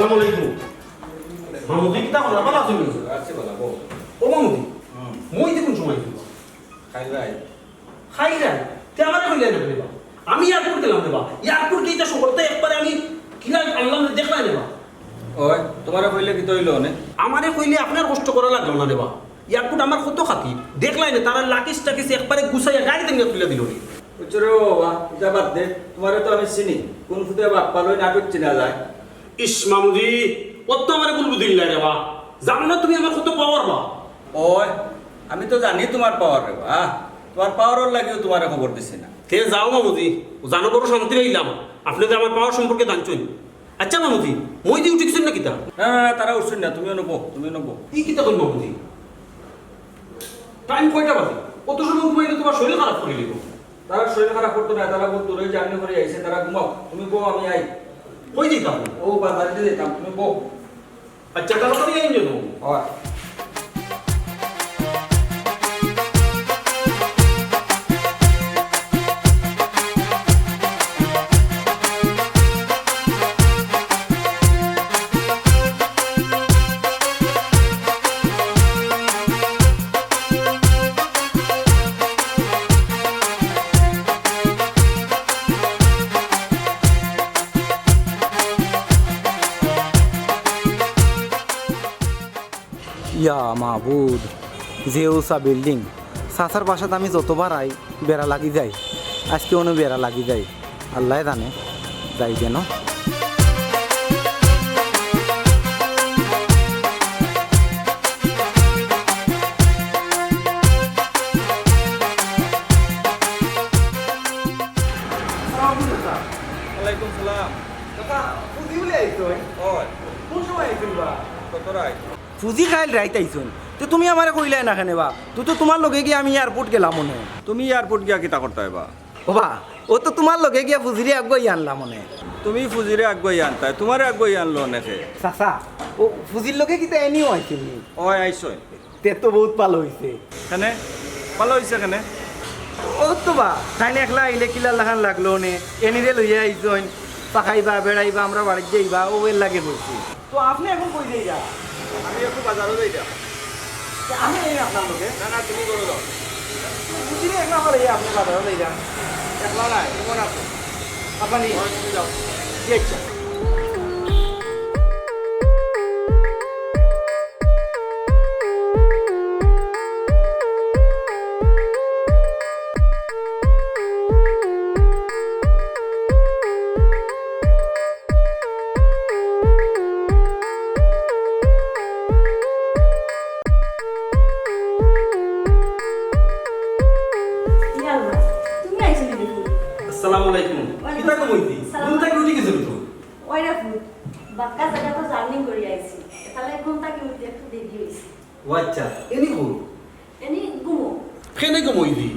আসসালামু আলাইকুম মামুদি কিতা বলা বলা তুমি আছে বলা বল ও মামুদি মই দেখুন সময় দিব খাই রাই তে আমারে কইলে না দেবা আমি এয়ারপোর্ট গেলাম দেবা এয়ারপোর্ট গিয়ে সকলতে একবারে আমি কিনা আল্লাহ দেখলাই নেবা ওই তোমারে কইলে কি তইলো নে আমারে কইলে আপনার কষ্ট করা লাগলো না দেবা এয়ারপোর্ট আমার কত খাতি দেখলাই না তারা লাকিস টাকিস একবারে গুছাইয়া গাড়িতে নিয়ে তুলে দিল উচরে বাবা এটা বাদ দে তোমারে তো আমি চিনি কোন ফুতে বাপ পালই নাটক চিনা যায় ইস মামুদি ও তো আমারে বলবো দিল্লা রে বা জানো না তুমি আমার কত পাওয়ার বা ওই আমি তো জানি তোমার পাওয়ার রে বা তোমার পাওয়ারর লাগিও তোমারে খবর দিছি না তে যাও মামুদি জানো বড় শান্তি পাইলাম আপনি যে আমার পাওয়ার সম্পর্কে জানছেন আচ্ছা মামুদি মই দি উঠিছেন না কিতা না তারা উঠছেন না তুমিও নেবো এই কিতা কই মামুদি টাইম কয়টা বাজে কত সময় ঘুমাইলে তোমার শরীর খারাপ করে লিখো তারা শরীর খারাপ করতো না তারা বলতো রই জার্নি করে আইছে তারা ঘুমাও তুমি বউ আমি আই কই যেতাম ও বাজারে যেতাম তুমি বউ আচ্ছা তাড়াতাড়ি আইন যেত হয় ইয়া মাহবুদ যে উষা বিল্ডিং সাসার বাসাতে আমি যতবার আই বেড়া লাগি যাই আজকে অনেক বেড়া লাগি যাই আল্লাহ জানে যাই কেন ওয়ালাইকুম সালাম কোন সময় আইছিল বা কতরাই ফুজি খাইল রাইত আইছুন তো তুমি আমারে কইলাই না কেন বা তুই তো তোমার লগে গিয়ে আমি এয়ারপোর্ট গেলাম মনে তুমি এয়ারপোর্ট গিয়া কিতা করতে হইবা বাবা ও তো তোমার লগে গিয়া ফুজিরে আগুয়াই আনলাম মনে তুমি ফুজিরে আগুয়াই আনতাই তোমারে আগুয়াই আনলো নেকে চাচা ও ফুজির লগে কিতা এনিও আইছিল ওই আইসই তে তো বহুত ভালো হইছে কেনে ভালো হইছে কেনে ও তো বা তাই একলা আইলে কিলা লাগান লাগলো নে এনিরে লইয়া আইছন পাখাইবা বেড়াইবা আমরা বাড়িতে যাইবা ও এর লাগে বলছি তো আপনি এখন কই যাই যা আমি একটু বাজারও যাইতাম আমি এই আপনার লগে না তুমি করো দাও বুঝিনি একলা করে আপনি বাজারও যাই যা একলা নাই কেমন আছো আপনি তুমি যাও আচ্ছা আসসালামু আলাইকুম কিতা কইতি কোন থেকে উঠি গেছিল তো ওইরা ফুট বাক্কা জায়গা তো জার্নি করি আইছি তাহলে কোন থেকে উঠতে একটু দেরি হইছে ও আচ্ছা এনি কো এনি গুমো কেনে কমইদি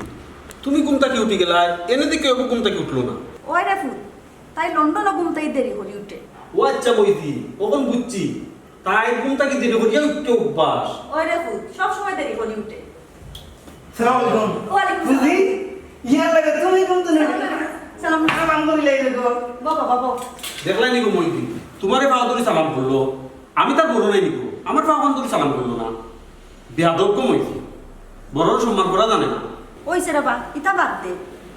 তুমি কোন থেকে উঠি গেলা এনে দেখে ও কোন থেকে উঠলো না ওইরা ফুট তাই লন্ডন ঘুমতেই দেরি করি উঠে ও আচ্ছা কইদি ওখন বুঝছি তাই কোন থেকে দিনে করিয়া উঠতে অভ্যাস ওইরা ফুট সব সময় দেরি করি উঠে সালাম আলাইকুম ওয়ালাইকুম বুঝি ইয়া লাগে তুমি কোন তো সালাম সালাম করি লাইলে গো বাবা বাবা দেখলাই নিকো মইদি তোমারে বাহাদুরি সালাম করলো আমি তার বড় নাই নিকো আমার বাহাদুরি সালাম করলো না বেয়াদব কমইছি বড় সম্মান করা জানে না ওইছে রে বা ইতা বাদ দে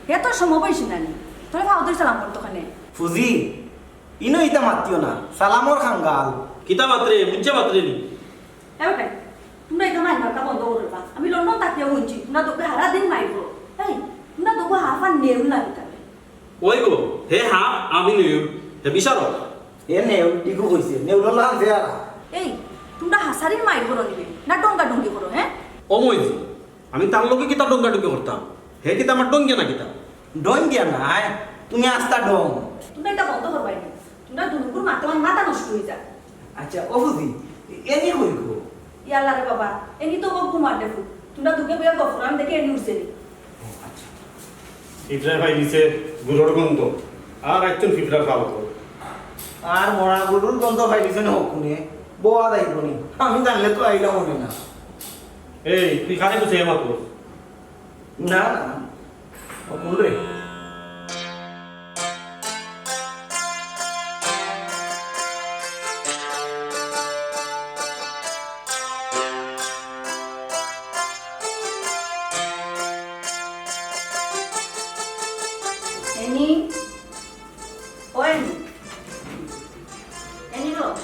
হে তো সময় পাইছি নানি তোরে ফাউদুর সালাম করতো খানে ফুজি ইনো ইতা মাতিও না সালামর খাঙ্গাল কিতা মাত্রে বুঝছে মাত্রে নি এবারে তোমরা এটা মাইবারটা বন্ধ করবা আমি লন্ডন তাকিয়ে হইছি তোমরা তোকে হারা দিন মাইবো এই তোমরা তোকে হাফা নেউ না দিতাবে ওই গো হে হা আমি নেউ হে বিচারক এ নেউ টিকু কইছে নেউ ললা জেরা এই তোমরা হাসারির মাইর করো নিবে না ডঙ্গা ডঙ্গি করো হ্যাঁ ও মইজি আমি তার লগে কিতা ডঙ্গা ডঙ্গি করতাম হে কিতা আমার ডঙ্গিয়া না কিতা ডং গিয়া না তুমি আস্তা ডং তোমরা এটা বন্ধ করবাই না তোমরা দুনুকুর মাথা নষ্ট হয়ে যায় আচ্ছা ও ফুজি এনি কইগো ইয়াল্লা রে বাবা এনি তো বক কুমার দেখো তোমরা দুকে বইয়া গফরান দেখে এনি উঠছে নি ফিফরার ভাই দিছে গুড়র গন্ধ আর একজন ফিফরার খাওয়া তো আর মরা গরুর গন্ধ পাইলিছে না হকুনে বোয়া যাইবনি আমি জানলে তো আইলাম মনে না এই তুই খালি বসে এমা তো না না হকুন রে Any? When? Any no?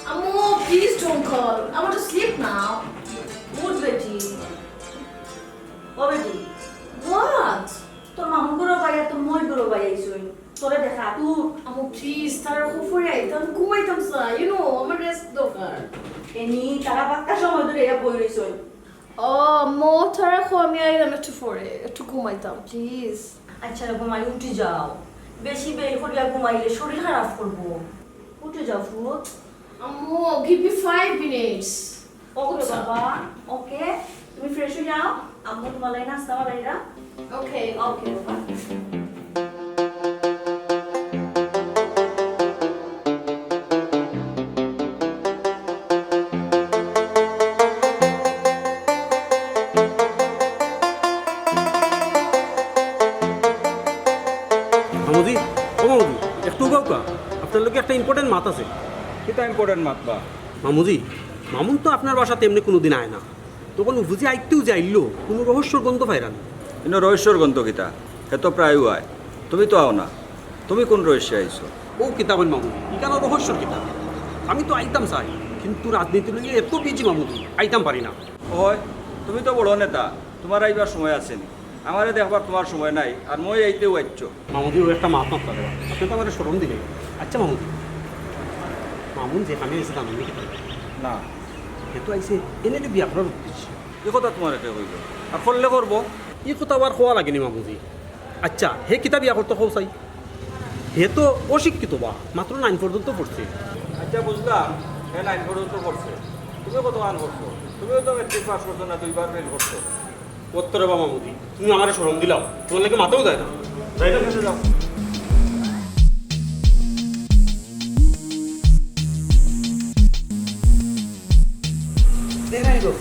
Ammo, please don't call. I want to sleep now. Mood Betty. Oh Betty. What? তোর মামু গুলো বাইয়া তোর মই গুলো বাইয়া ইসুন তোরে দেখা তুই Ammo, please. Tara ko for it. I'm going to say. You know, I'm a rest doctor. Any তারা পাক্কা সময় ধরে এ বই রইছুন Oh, Mo, Tara ko আমি আইলাম একটু পরে একটু ঘুমাইতাম প্লিজ আচ্ছা রে ঘুমাই উঠে যাও বেশি বের করিয়া ঘুমাইলে শরীর খারাপ করবো উঠে যাও foot Ammo, give me 5 minutes. ওকে বাবা ওকে তুমি ফ্রেশ হয়ে যাও আম্মু তোমার লাই নাস্তা বানাইরা Okay. ওকে বাবা মামুদি ও মামুদি একটু গাউকা আপনার লোকে একটা ইম্পর্টেন্ট মাত আছে কিতা ইম্পর্টেন্ট মাতবা মামুজি মামুন তো আপনার বাসাতে এমনি কোনোদিন আয় না তখন বুঝি আইতেও যাইলো কোনো রহস্যর গন্ধ পাইরান কিন্তু রহস্যর গন্ধ কিতা সে তো প্রায় আয় তুমি তো আও না তুমি কোন রহস্যে আইছো ও কিতাবেন মামুদি ই কেন রহস্যর কিতাব আমি তো আইতাম চাই কিন্তু রাজনীতি লইয়ে এত বিজি মামুদি আইতাম পারি না হয় তুমি তো বড় নেতা তোমার আইবার সময় আছেনি আমারে দেখবার তোমার সময় নাই আর মই আইতেও আইছো মামুদি ও একটা মাত মাত্রা দেওয়া আপনি তো আমার স্মরণ দিলেন আচ্ছা মামুদি মামুন যেখানে এসে দাম না সেহেতু আইসে এনে বিয়া করার উদ্দেশ্য এ কথা তোমার একে হইল আর করলে করবো ই কথা আবার খোয়া লাগেনি মামুজি আচ্ছা হে কিতা বিয়া করতে খাও চাই হে তো অশিক্ষিত বা মাত্র 9 পর্যন্ত পড়ছে আচ্ছা বুঝলাম হ্যাঁ 9 পর্যন্ত করছে তুমি কত মান করছো তুমিও তো মেট্রিক পাস করছো না 2বার ফেল করছো উত্তরে বা মামুদি তুমি আমার স্মরণ দিলাও তোমার লাগে মাথাও দেয় না যাই না ফেসে যাও দেখাই গো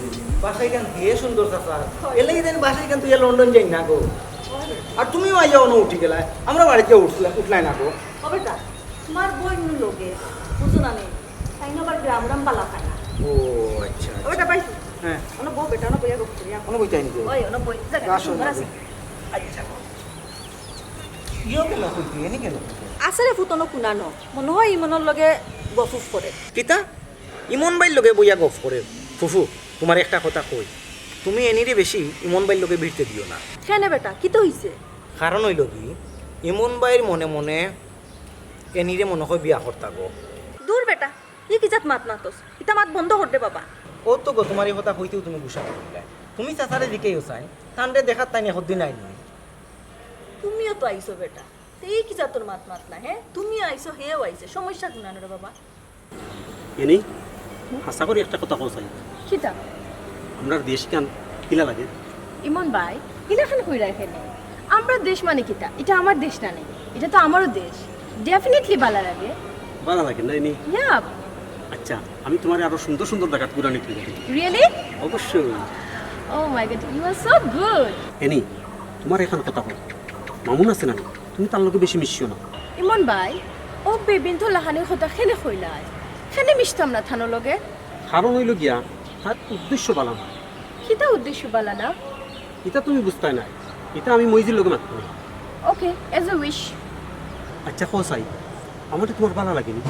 বাসায় কেন হে সুন্দর চাচা এলে দেন বাসায় কেন তুই লন্ডন যাই না গো আর তুমিও আই যাও না উঠি গেলায় আমরা বাড়িতে উঠলাই না গো কবে তা তোমার বই লোকে বুঝো না নেই তাই না আবার গ্রাম গ্রাম পালা খায় না ও আচ্ছা ওটা পাইছি হ্যাঁ অন বউ বেটা অন বইয়া গপ করিয়া কোনো বইতাই নি গো ওই অন বই জায়গা আসো সুন্দর আছে আচ্ছা ইও কেন কইতি এনি কেন আসলে ফুটনো কুনানো মনে হয় ইমনের লগে গফুফ করে কিতা ইমন বাইর লগে বইয়া গফ করে ফুফু তোমার একটা কথা কই তুমি এনিরে বেশি ইমন বাইর লগে ভিড়তে দিও না কেনে বেটা কি তো হইছে কারণ হইল কি ইমন বাইর মনে মনে এনিরে মনে হয় বিয়া করতা গো দূর বেটা ই কি জাত মাত নাতস ইতা মাত বন্ধ কর দে বাবা ও তো গো তোমার এই কথা হইতেও তুমি গুসা করলে তুমি চাচারে দিকেই চাই তান্ডে দেখার তাই হদ্দিন আই নয় তুমিও তো আইছো বেটা এই কি জাত তোর মাত মাত না হ্যাঁ তুমি আইছো হেও আইছে সমস্যা কুনানো রে বাবা এনেই আশা করি একটা কথা চাই কিতা আমরা দেশ কেন কিলা লাগে ইমন ভাই ইলাখান কই রাখেন আমরা দেশ মানে কিতা এটা আমার দেশ না নেই এটা তো আমারও দেশ ডেফিনেটলি ভালো লাগে ভালো লাগে না এনেই ইয়া আচ্ছা আমি তোমার আরো সুন্দর সুন্দর জায়গা ঘুরা নিতে রিয়েলি অবশ্যই oh my god you are so good Annie তোমার এখন কথা বল মামুন আছে না তুমি তার লোকে বেশি মিশিও না ইমন ভাই ও বেবিন তো লাহানের কথা খেলে কইলাই খেলে মিশতাম না থানো লগে কারণ হইল গিয়া তার উদ্দেশ্য বালা না কিতা উদ্দেশ্য বালা না এটা তুমি বুঝতে না এটা আমি মইজির লোকে মাত্র ওকে এজ এ উইশ আচ্ছা চাই আমার তোমার ভালো লাগেনি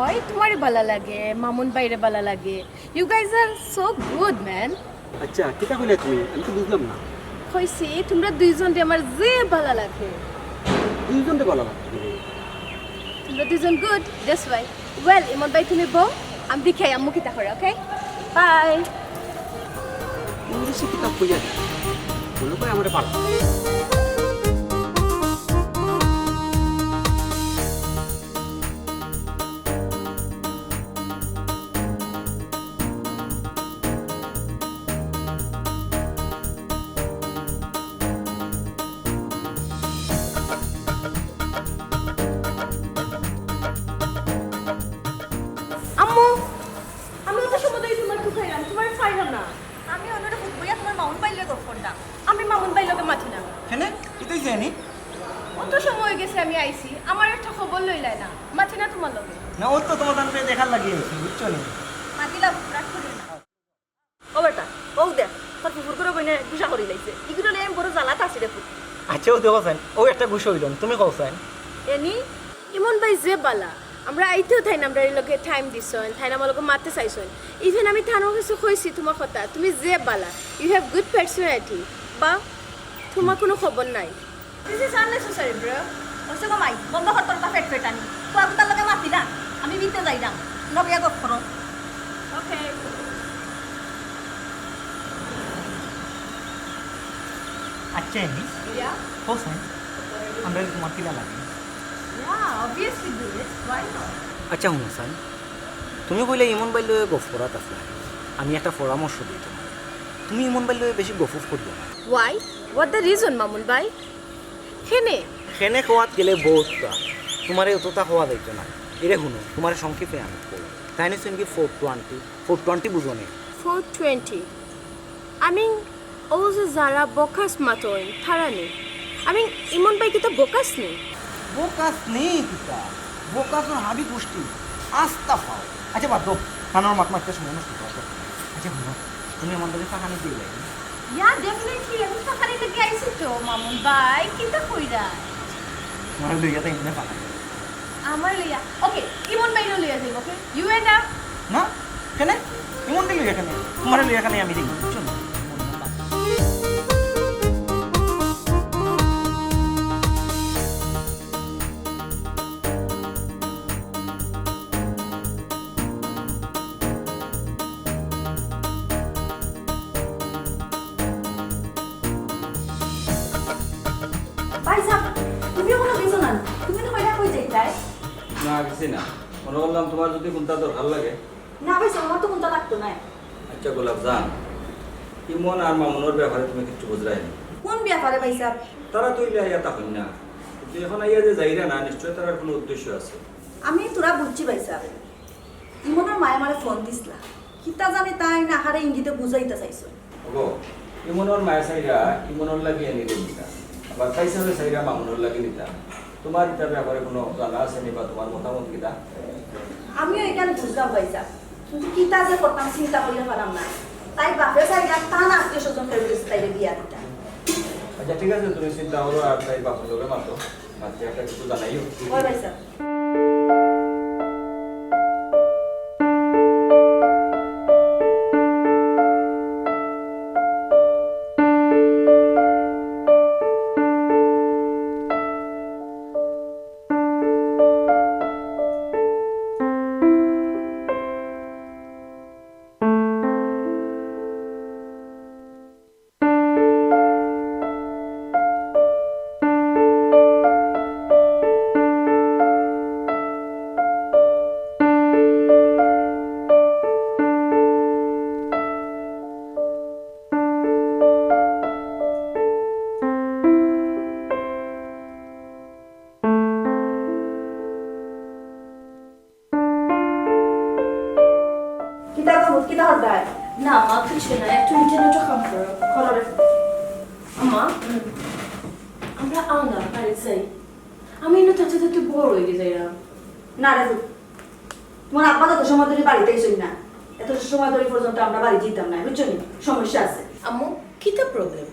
ওই তোমার বালা লাগে মামুন বাইরে বালা লাগে ইউ গাইজ আর সো গুড ম্যান আচ্ছা কিতা কইলে তুমি আমি তো বুঝলাম না কইছি তোমরা দুইজন আমার যে বালা লাগে দুইজনকে ভালো লাগছে তোমরা দুইজন গুড দ্যাটস ওয়াই ওয়েল ইমন ভাই তুমি বউ আমি দেখাই আম্মু কিতা করে ওকে বাই ইংলিশে কিতাব কইয়া বলো কই আমারে পারো আম্মু আমি তো সমুদ্রে তোমার কোথায় তোমার ফাইলাম না আমি অন্যটা ফুটবইয়া তোমার মাউন পাইলে গপ করতাম আমি মামুন ভাই লগে মাথি না হ্যাঁ এটাই জানি অত সময় হয়ে গেছে আমি আইছি আমার একটা খবর লইলাই না মাথি না তোমার লগে না ওর তো তোমার তানপে দেখার লাগিয়েছি বুঝছো নি মাতিলাম রাগ করি না ও বেটা ও দেখ তোর পুকুর করে বইনে গুসা করি লাইছে ইগুলো আমি বড় জ্বালাত আছি রে আচ্ছা ও দেখো চাইন ও একটা গুছ হইল তুমি কও চাইন এনি ইমন ভাই যে বালা আমরা আইতেও থাই না আমরা এই লগে টাইম দিছন থাই না আমার লগে মারতে চাইছন ইভেন আমি থানো কিছু কইছি তোমার কথা তুমি যে বালা ইউ হ্যাভ গুড পার্সোনালিটি বা তোমার কোনো খবর নাই দিস ইজ আননেসেসারি ব্রো ওসে মাই বন্ধ কর তোর ফেট ফেটানি তো আমি তার লগে মাতি না আমি বিতে যাই না লগে গপ করো ওকে আচ্ছা এনি ইয়া কও চাইন আমরা তোমার কিলা লাগে yeah obviously do it why not আচ্ছা শুনো চাইন তুমি কইলে ইমন বাইল গফ করাত আসলা আমি একটা পরামর্শ দিই তোমার তুমি ইমন বাইল বেশি গফুফ করিও না Y what the reason Mamun ভাই হেনে সেনে খোয়াত গেলে বহুত তোমার অতটা হওয়া যাইতো না এরে শুনো তোমার সংক্ষেপে আমি কই তাই নিশ্চয় কি 420 বুঝো নে 420 I mean ও যে যারা বকাস মাতোই থারানি I mean ইমন ভাই কি তো বকাস নেই বোকাস নেই কিতা বোকাস হাবি পুষ্টি আস্তা পাও আচ্ছা বাদ দাও কানার মাত মারতে সময় নষ্ট করো আচ্ছা শুনো তুমি আমার কাছে টাকানি দিয়ে যাই ইয়া ডেফিনেটলি আমি ফাঁকানি থেকে আইছি তো মামুন ভাই কিতা কইরা তোমার লইয়া তাই মনে পালা আমার লইয়া ওকে ইমন ভাই লইয়া যাইব ওকে ইউ এন্ড আপ না কেন ইমন দিল এখানে তোমার লইয়া এখানে আমি দেখি চলো ভাই সাহেব তুমি কোনো কিছু না তুমি তো কইরা কই যাইতাই না কিছু না মনে করলাম তোমার যদি কোনটা দরকার লাগে না ভাই সাহেব আমার তো কোনটা লাগতো না আচ্ছা গোলাপ জান ইমন আর মামুনের ব্যাপারে তুমি কিছু বুঝলাই না কোন ব্যাপারে ভাই সাহেব তারা তো ইয়া তা হই না কিন্তু এখন আইয়া যে যাইরা না নিশ্চয় তার কোনো উদ্দেশ্য আছে আমি তোরা বুঝছি ভাই সাহেব ইমনের মায়ে আমারে ফোন দিছলা কিতা জানি তাই না হারে ইঙ্গিতে বুঝাইতে চাইছো ওগো ইমনের মায়া সাইরা ইমনের লাগি এনে দিতা আবার ফাইসালের সাইরা মামুনের লাগি নিতা তোমার এটা ব্যাপারে কোনো জানা আছে নি বা তোমার মতামত কিটা আমিও এখানে বুঝলাম ভাই সাহেব কিন্তু কিতা যে করতাম চিন্তা করিয়া পারাম না তাই বাপে সাইরা টান আত্মীয় স্বজন ফেরত তাইলে বিয়া দিতা আচ্ছা ঠিক আছে তুমি চিন্তা করো আর তাই বাপের লোকে মাত্র মাত্র একটা কিছু জানাইও ওই ভাই সাহেব না মা কিছু না একটু ইন্টারনেটও কাম করো খররে আমা আমরা আঙ্গা বাড়ি যাই আমি না চাচা তো বড় হয়ে গেছে না রে তোমার আব্বা তো সময় ধরে বাড়িতে এসেই না এত সময় ধরে পর্যন্ত আমরা বাড়ি যেতাম না বুঝছো নি সমস্যা আছে আম্মু কিতা প্রবলেম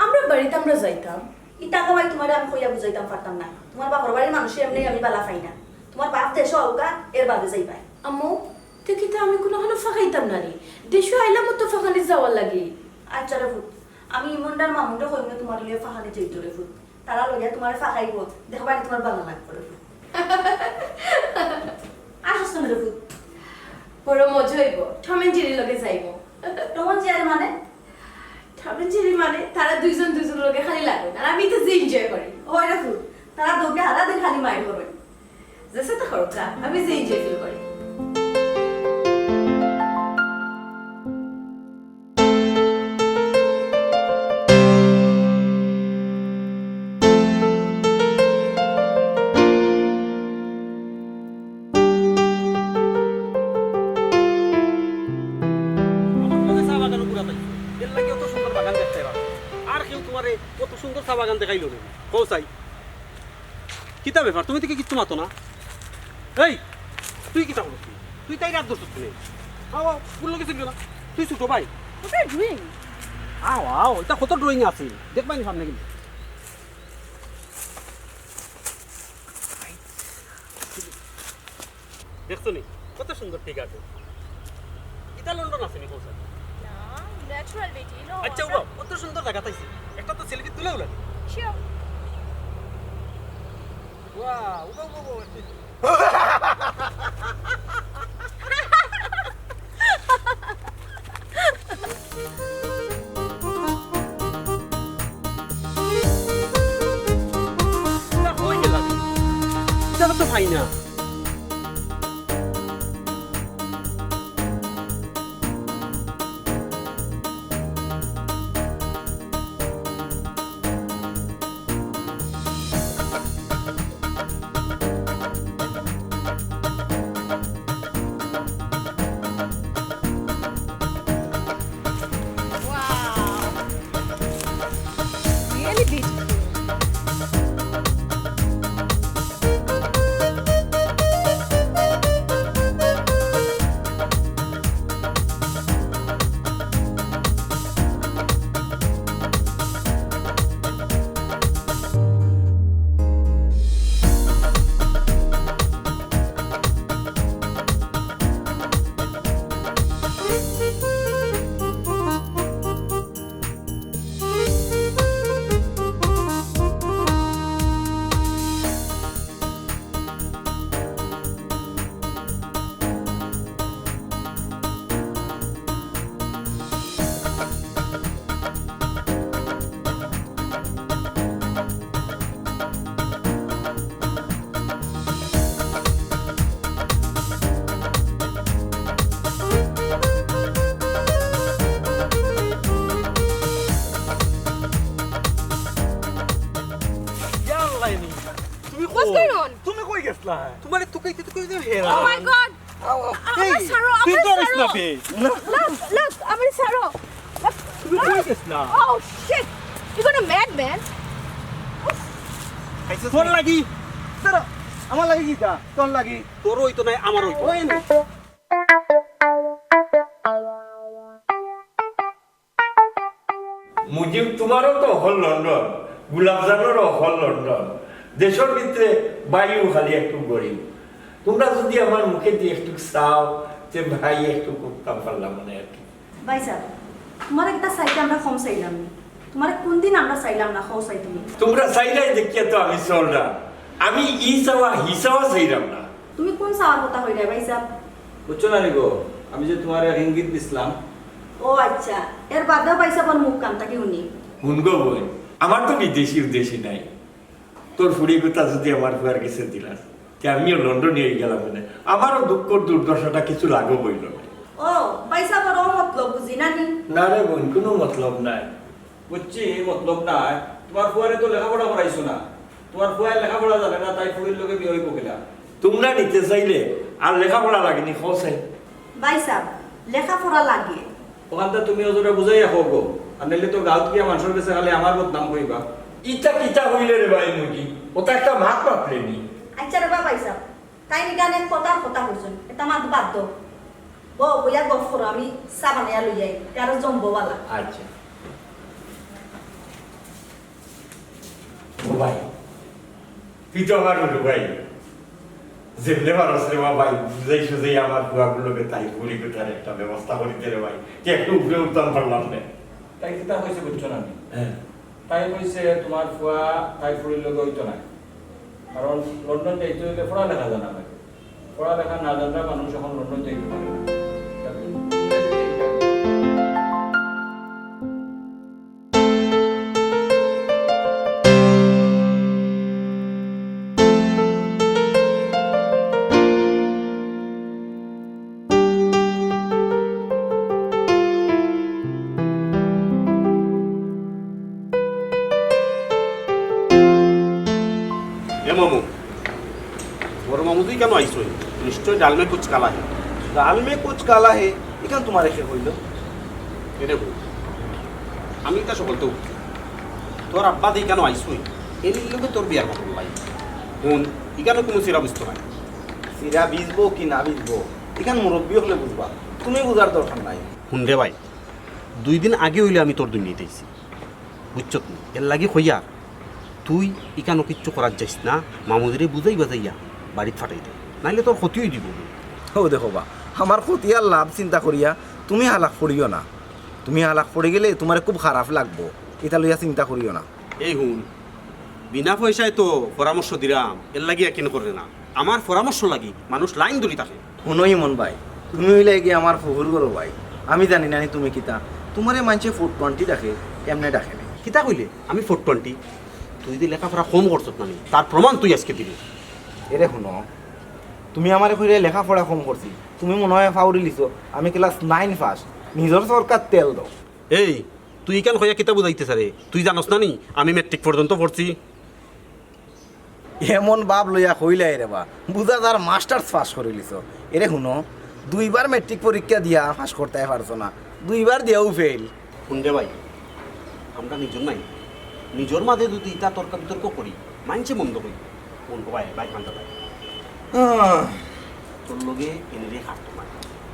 আমরা বাড়িতে আমরা যাইতাম এই টাকা ভাই তোমার আমি কইয়া বুঝাইতাম পারতাম না তোমার বাবার বাড়ির মানুষ এমনি আমি বালা পাই না তোমার বাপ দেশে অবকা এর বাদে যাই পাই আম্মু তো কিতা আমি কোনো হলো ফাঁকাইতাম না রে দেশে আইলাম তো ফাঁকানি যাওয়ার লাগে আচ্ছা রে ফুট আমি ইমনটার মামুনটা কইম না তোমার লিয়ে ফাঁকানি চাইতো রে ফুট তারা লইয়া তোমার ফাঁকাইব দেখবা তোমার ভালো লাগবে রে ফুট আসছ না রে ফুট বড় মজা হইব টম এন্ড জেরি লগে যাইব তোমার যে মানে টম এন্ড জেরি মানে তারা দুইজন দুইজন লগে খালি লাগে আর আমি তো যে এনজয় করি ওই রে ফুট তারা দোকে হারা দিন খালি মাইর করবে যেসে তো করো আমি যে এনজয় ফিল করি বাগান দেখাইলো না কোসাই কিতা ব্যাপার তুমি থেকে কিচ্ছু মাতো না এই তুই কিতা করছিস তুই তাই রাত দোষ নেই আও ফুল গেছিস না তুই ছোট ভাই ওটা ড্রয়িং আও আও এটা কত ড্রয়িং আছে দেখবাই সামনে কিন্তু দেখছো নি কত সুন্দর ঠিক আছে এটা লন্ডন আছে নি কোথায় না ন্যাচারাল বিউটি নো আচ্ছা উবা কত সুন্দর জায়গা তাইছি একটা তো সেলফি তুলেও লাগে শিওর ওয়াও উবা উবা উবা হয়ে গেল এটা তো ভাই না really beautiful What's going on? তুমি কই গেছলা তোমারে তুকাইতে তুকাইতে হেরা Oh my god! Amar saro, তুই Amar করিস না saro. বে Look, Amar saro. Look. তুমি কই গেছলা Oh shit! You're gonna mad man. তোর লাগি আমার লাগে কি তা তোর লাগি তোর হইতো নাই আমার হইতো মুজিব তোমারও তো হল লন্ডন গুলাবজানেরও হল লন্ডন দেশের ভিতরে বায়ু খালি একটু গরিব তোমরা যদি আমার মুখে দিয়ে একটু চাও যে ভাই একটু করতাম পারলাম মানে আর কি ভাই সাহেব তোমার একটা সাইডে আমরা কম চাইলাম না তোমার কোন দিন আমরা চাইলাম না খাও চাই তুমি তোমরা চাইলাই দেখিয়া তো আমি চললাম আমি ই চাওয়া হি চাওয়া চাইলাম না তুমি কোন চাওয়ার কথা হইলে ভাই সাহেব বুঝছো না রে গো আমি যে তোমার এক ইঙ্গিত দিছিলাম ও আচ্ছা এর বাদেও ভাই সাহেব মুখ কানটাকে শুনি শুনগো বই আমার তো বিদেশি উদ্দেশ্যি নাই তোর ফুড়ি কথা যদি আমার ফুয়ার কাছে দিলাস যে আমিও লন্ডনে গেলাম মানে আমারও দুঃখ দুর্দশাটা কিছু লাগো বইল না ও ভাই সাহেব ও মতলব বুঝি না নি না রে বোন কোনো মতলব নাই বুঝছি মতলব নাই তোমার ফুয়ারে তো লেখাপড়া করাইছো না তোমার ফুয়ার লেখাপড়া জানে না তাই ফুড়ির লোকে বিয়ে হইব গেলা তোমরা নিতে চাইলে আর লেখাপড়া লাগেনি খোঁচাই ভাই সাহেব লেখাপড়া লাগে ওখানটা তুমি ওজোরে বুঝাই রাখো গো আর নাইলে তো গাঁত গিয়া মানুষের কাছে খালি আমার বদনাম কইবা ইটা কিটা হইলে রে ভাই মুগি ওটা একটা মাত মাপলেনি আচ্ছা রে ভাই সাহেব তাই নিগানে কথা হইছেন এটা মাত বাদ দাও ও বইয়া গফ করো আমি চা বানাইয়া লই যাই কারো জম্বওয়ালা আচ্ছা ও ভাই তুই তো আমার বলো ভাই যেমনে মানুষ রে ভাই বুঝাইছো যে আমার বুয়াগুলোকে তাই ঘুরি কোথার একটা ব্যবস্থা করিতে রে ভাই কি একটু উপরে উঠতাম পারলাম না তাই কিতা কইছে বুঝছো না আমি হ্যাঁ তাই কইছে তোমার ফুয়া তাই ফুড়ির লোকে হইতো না কারণ লন্ডন যাইতে হইলে পড়ালেখা জানা লাগে পড়ালেখা না জানলে মানুষ এখন লন্ডন যাইতে পারে না মামু বড় মামু তুই কেন আইস নিশ্চয় ডাল মে কুচ কালা হে ডাল মে কুচ কালা হে এখান তোমার এসে কইল এটা বল আমি তা সকলতে উঠি তোর আব্বা দিয়ে কেন আইস এর লোকে তোর বিয়ার কথা লাই হুন এখানে কোনো সিরা বুঝতো না সিরা ভিজবো কি না ভিজবো এখান মুরব্বী হলে বুঝবা তুমি বুঝার দরকার নাই হুন রে ভাই 2 দিন আগে হইলে আমি তোর দুনিয়াতে আইছি বুঝছ তুই এর লাগি হইয়া তুই ইকানো কিচ্ছু করার যাইস না মামুদিরে বুঝাই বাজাইয়া বাড়িতে ফাটাই দে নাইলে তোর ক্ষতিই দিব ও দেখো বা আমার ক্ষতিয়ার লাভ চিন্তা করিয়া তুমি হালাক পড়িও না, তুমি হালাক পড়ে গেলে তোমার খুব খারাপ লাগবো, এটা লইয়া চিন্তা করিও না। এই হুন বিনা পয়সায় তো পরামর্শ দিলাম, এর লাগিয়া কেন করে না? আমার পরামর্শ লাগি মানুষ লাইন ধরি থাকে। শুনো ইমন ভাই, তুমি হইলে গিয়ে আমার ফুহুর করো ভাই, আমি জানি না তুমি কিতা তোমারে মানছে 420 ডাকে, এমনি ডাকে না। কিতা কইলে আমি 420? তুই যদি লেখাপড়া কম করছত না তার প্রমাণ তুই আজকে দিবি। এরে শুনো, তুমি আমার কইলে লেখাপড়া কম করছি, তুমি মনে হয় ফাউরি লিছো আমি ক্লাস 9 পাস, নিজের সরকার তেল দাও। এই তুই কেন কইয়া কিতা বুঝাইতে সারে? তুই জানোস না নি আমি মেট্রিক পর্যন্ত পড়ছি। এমন বাপ লইয়া কইলাই রে বা, বুঝা যার মাস্টার্স পাস করে লিছো। এরে শুনো, 2বার মেট্রিক পরীক্ষা দিয়া পাস করতে পারছো না, 2বার দিয়াও ফেল। শুনবে ভাই, আমরা নিজর নাই, নিজর মাঝে যদি ইটা তর্ক বিতর্ক করি মানছে মন্দ করি। কোন ভাই ভাই মানতে ভাই তোর লগে এনেরে হাঁটতো না।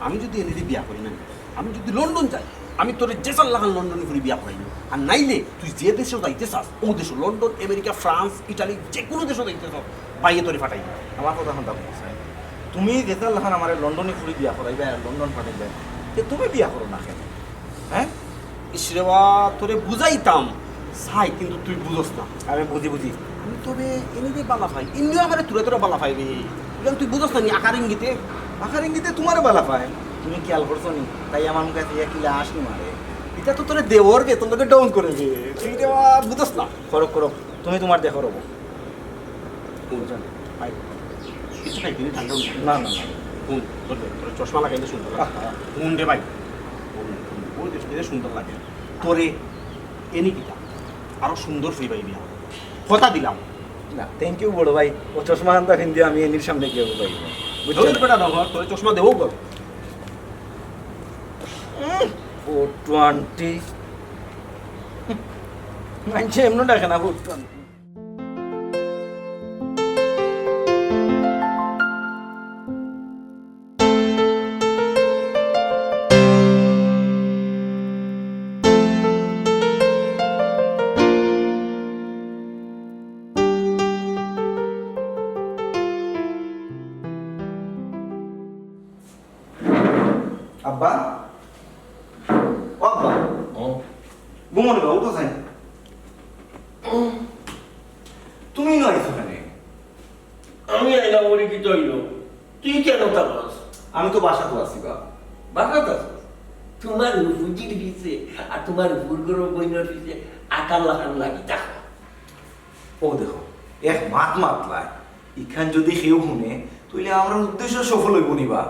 আমি যদি এনেরে বিয়া করি না, আমি যদি লন্ডন যাই, আমি তোর জেসার লাগান লন্ডনে ঘুরে বিয়া করাইনি। আর নাইলে তুই যে দেশে যাইতে চাস ও দেশ, লন্ডন, আমেরিকা, ফ্রান্স, ইটালি, যে কোনো দেশে যাইতে চাস বাইরে তোরে ফাটাই। আমার কথা শুনতে পারছো, তুমি যেটা লাখান আমার লন্ডনে ঘুরে বিয়া করাইবে আর লন্ডন পাঠাইবে, যে তুমি বিয়া করো না কেন? হ্যাঁ ইসরেবা তোরে বুঝাইতাম চাই, কিন্তু তুই বুঝোস না। আমি বুঝি আমি তবে এনেরে বালা পাই, এমনিও আমার তোরে তোরা বালা পাই রে। এখন তুই বুঝোস না নি আকার ইঙ্গিতে তোমারও বালা পায়, তুমি খেয়াল করছো নি? তাই আমার মুখে কিলা আসনি মারে। এটা তো তোরে দেওয়ার গে, তোকে ডাউন করে গে, তুই রে বুঝোস না। করো তুমি তোমার দেখো রবো। কিছু খাই দিলি ঠান্ডা না শুন, তোর চশমা লাগাইলে সুন্দর লাগে। শুন রে ভাই, ওই দেশে সুন্দর লাগে তোরে এনি কিতা আরো সুন্দর ফ্রি পাইবি, কথা দিলাম। না থ্যাংক ইউ বড় ভাই, ও চশমা আনতা কিন্তু আমি এনির সামনে গিয়ে পাই বুঝছো বেটা না ঘর তোরে চশমা দেবো কর। 420 মানছে এমন ডাকে না 420। আব্বা ও আব্বা ঘুমোনো বা উঠো চাই, তুমি নয় এখানে? আমি আইলাম বলে কি তৈল, তুই কেন থাকস? আমি তো বাসাতে আছি বা। বাগাত আছো তোমার ফুজির পিছে আর তোমার ফুলগুলো বইনের পিছে আকার লাগান লাগি দেখো। ও দেখো এক মাতলায় ইখান যদি কেউ শুনে তাহলে আমরা উদ্দেশ্য সফল হইব নিবা।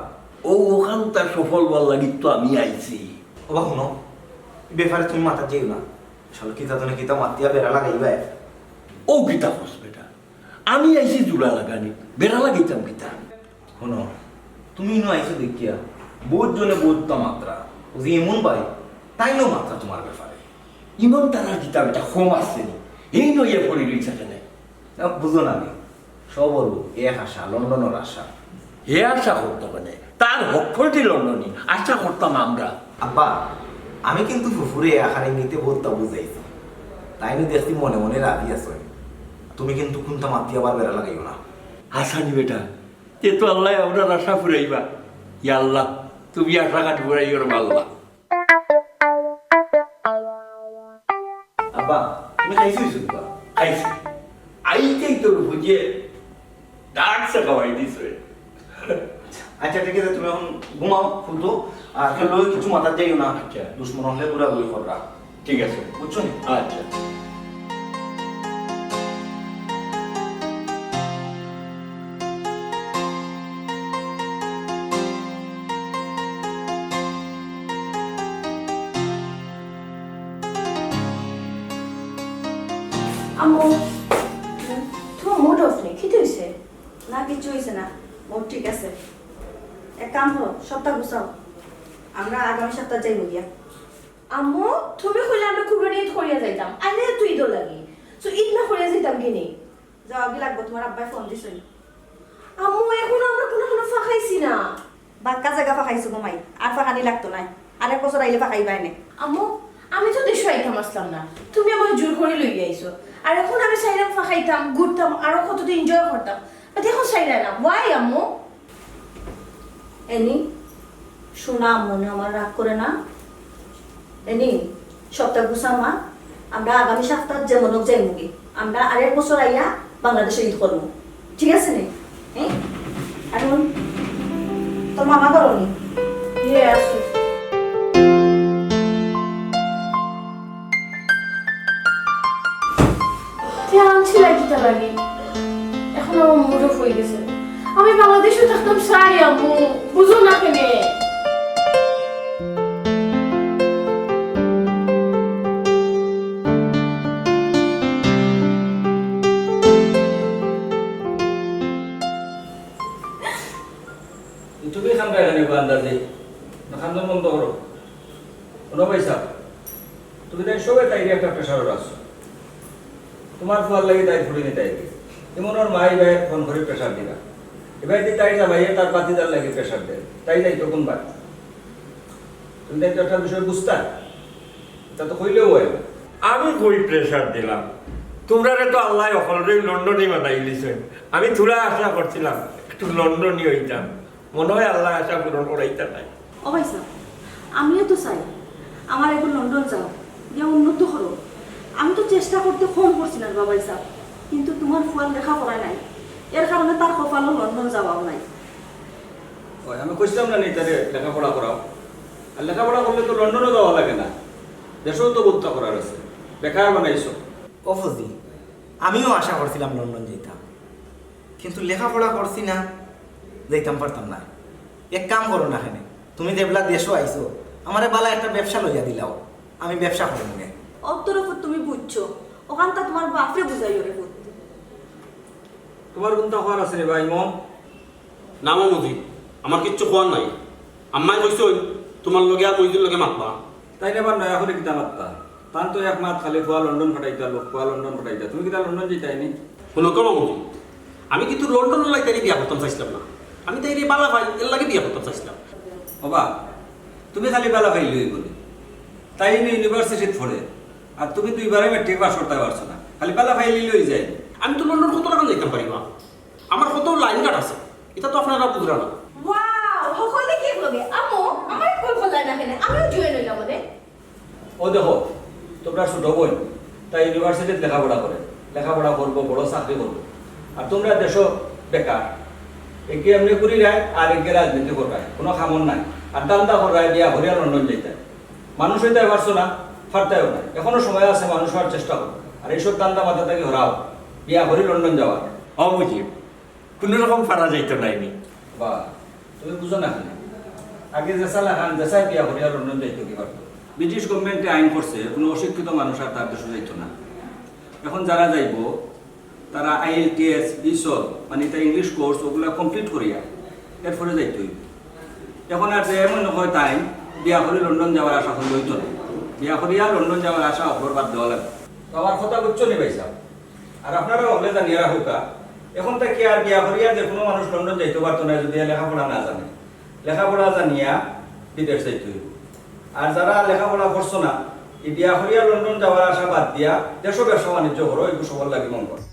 ও ওখান তার সফল বল লাগি তো আমি আইছি। ওবা শুনো, ব্যাপারে তুমি মাথা যেও না, আসলে কিতা তো কিতা মাতিয়া বেড়া লাগাইবা। ও গীতা বস বেটা, আমি আইছি জোড়া লাগানি, বেড়া লাগাইতাম গীতা। শুনো, তুমি নো আইসো দেখিয়া বহুত জনে বহুত মাত্রা, ও যে এমন পাই তাই নো মাত্রা তোমার ব্যাপারে। ইমন তারা গীতা বেটা কম আসছে নি, এই নয় পড়ে রয়েছে কেন? বুঝো না আমি সব বলবো এক আশা, লন্ডনের আশা। হে আশা করতাম মানে তার হকফলটি লন্ডনী আশা করতাম আমরা। আব্বা আমি কিন্তু ফুফুরে আখানে নিতে বহুতটা বুঝাইছি, তাই নি দেখছি মনে মনে রাজি আছো। তুমি কিন্তু কোনটা মাতি আবার বেড়া লাগাইও না। আশানি বেটা, এ তো আল্লাহ আমরা আশা ফুরাইবা। ইয়া আল্লাহ তুমি আশা কাটি ফুরাইও আল্লাহ। আব্বা তুমি খাইছো বা? আইসি আইতেই তোর বুঝিয়ে ডাকছে খাওয়াই দিস। আচ্ছা ঠিক আছে, তুমি এখন ঘুমাও ফুলতো, আর খেলো কিছু মাথা যাইও না। আচ্ছা দুশ্মন হলে পুরা বই খবরা, ঠিক আছে বুঝছো নি? আচ্ছা। আম্মু তোমার মুড অফ নেই, খেতে হয়েছে? না কিছু হয়েছে না, মোট ঠিক আছে। এক কাম করো, সপ্তাহ গুছাও, আমরা আগামী সপ্তাহ যাইব গিয়া। আম্মু তুমি কইলে আমরা কুরবানি ঈদ করিয়া যাইতাম, আইলে তো ঈদও লাগি, সো ঈদ না করিয়া যাইতাম কিনে। যাও আগে লাগবো, তোমার আব্বাই ফোন দিছেন। আম্মু এখনো আমরা কোনো ফাঁকাইছি না। বাক্কা জায়গা ফাঁকাইছো ঘুমাই, আর ফাঁকানি লাগতো নাই, আরেক বছর আইলে ফাঁকাইবাই না। আম্মু আমি তো দেশে আইতাম আসতাম না, তুমি আমার জোর করে লইয়া আইছো। আর এখন আমি চাইলাম ফাঁকাইতাম, ঘুরতাম, আরো কতদিন এনজয় করতাম, বাট এখন চাইলে না। ওয়াই আম্মু? এনি শোনা মনে আমার রাগ করে না এনি সপ্তাহ গুছামা আমরা আগামী সপ্তাহ যেমন হোক যাই মুগি আমরা আরেক বছর আইয়া বাংলাদেশে ঈদ করবো ঠিক আছে নি হ্যাঁ এখন তোর মামা করনি আসো আনছিলাই কিতা লাগে এখন আমার মুড অফ হয়ে গেছে আমি বাংলাদেশে থাকতাম চাই আম্মু বুঝো না কেনে তুমি খান গায়ে নেবো আন্দাজে খান্দন বন্ধ করো কোনো পয়সা তুমি তাই সবাই তাই একটা প্রেশার আছো তোমার ফুয়ার লাগে তাই ফুড়ে নি তাই এমন ওর মাই ভাই ফোন করে প্রেশার দিবা এবার যদি তাই যাবাই তার পাতিদার লাগে প্রেশার দেয় তাই যাই তো কোন বার তুমি তাই তো একটা বিষয় বুঝতা তা তো কইলেও হয় না আমি কই প্রেশার দিলাম তোমরা তো আল্লাহ অকলরে লন্ডনে বানাই দিয়েছেন আমি থোড়া আশা করছিলাম একটু লন্ডনই হইতাম মনে হয় আল্লাহ আশা পূরণ করাইতা নাই ও ভাই সাহেব আমিও তো চাই আমার এখন লন্ডন যাও গিয়ে উন্নত করো আমি তো চেষ্টা করতে কম করছি না বাবাই সাহেব কিন্তু তোমার ফুয়ার লেখাপড়া নাই এর কারণে তার কপালও লন্ডন যাওয়াও নাই ওই আমি কইছিলাম না নেই তারে লেখাপড়া করাও আর লেখাপড়া করলে তো লন্ডনও যাওয়া লাগে না দেশেও তো বোধটা করার আছে বেকার বানাইছো অফজি আমিও আশা করছিলাম লন্ডন যেতাম কিন্তু লেখাপড়া করছি না যাইতাম পারতাম না এক কাম করো না এখানে তুমি যেগুলা দেশও আইছো আমারে বালা একটা ব্যবসা লইয়া দিলাও আমি ব্যবসা করব না অন্তর উপর তুমি বুঝছো ওখানটা তোমার বাপরে বুঝাই ওরে বুঝতে তোমার কোনটা হওয়ার আছে রে ভাই মন নামো মুজি আমার কিচ্ছু খোয়ার নাই আম্মাই কইছো তোমার লগে আর মইজুর লগে মাতবা তাই না নয়া করে কিতা মাত্তা তান তো এক মাত খালি ফুয়া লন্ডন ফাটাইতা লোক ফুয়া লন্ডন ফাটাইতা তুমি কিতা লন্ডন যেতাইনি কোনো কম মুজি আমি কিন্তু লন্ডন লাই তাই বিয়া করতাম চাইছিলাম না আমি তাই রে বালা ভাই এর লাগে বিয়া করতাম চাইছিলাম বাবা তুমি খালি বেলা পাইলই বলি তাই ইউনিভার্সিটিত পড়ে আর তুমি দুইবারে মেট্রিক পাস করতে পারছো না খালি বেলা পাইলি লই যায় আমি তো লন্ডন কত টাকা যাইতাম পারিবা আমার কত লাইন কাট আছে এটা তো আপনারা বুঝরা না ওয়াও হকলে কি লগে আম্মু আমার কই বলাই না কেনে আমিও জয়েন হইলাম ওরে ও দেখো তোমরা ছোট বোন তাই ইউনিভার্সিটিত লেখাপড়া করে লেখাপড়া করবো বড় চাকরি করবো আর তোমরা দেশ বেকার একে এমনি করি রায় আর একে রাজনীতি করবায় কোনো খামন নাই আর দান্দা করবায় বিয়া ভরিয়া লন্ডন যাইতে মানুষ হইতে পারছো না ফারতেও না এখনো সময় আছে মানুষ হওয়ার চেষ্টা করো আর এইসব দান্দা মাথা থেকে হরাও বিয়া ভরি লন্ডন যাওয়া অমুজিব কোনো রকম ফারা যাইতো নাইনি বা তুমি বুঝো না খালি আগে জেসালা খান জেসাই বিয়া ভরিয়া লন্ডন যাইতো কি পারতো ব্রিটিশ গভর্নমেন্টে আইন করছে কোনো অশিক্ষিত মানুষ আর তার দেশে যাইতো না এখন যারা যাইব তারা IELTS ইসব মানে এটা ইংলিশ কোর্স ওগুলো কমপ্লিট করিয়া এরপরে যাইতে হইব এখন আর যে এমন হয় তাই বিয়া করে লন্ডন যাওয়ার আশা করলে হইতো না বিয়া করিয়া লন্ডন যাওয়ার আশা অপর বাদ দেওয়া লাগবে তো আমার কথা বুঝছো নি ভাই সাহেব আর আপনারা হলে জানিয়ে রাখুকা এখন থেকে আর বিয়া করিয়া যে কোনো মানুষ লন্ডন যাইতে পারতো না যদি লেখাপড়া না জানে লেখাপড়া জানিয়া বিদেশ যাইতে হইব আর যারা লেখাপড়া করছো না এই বিয়া করিয়া লন্ডন যাওয়ার আশা বাদ দিয়া দেশ ব্যবসা বাণিজ্য করো এগুলো সবার লাগে মন করো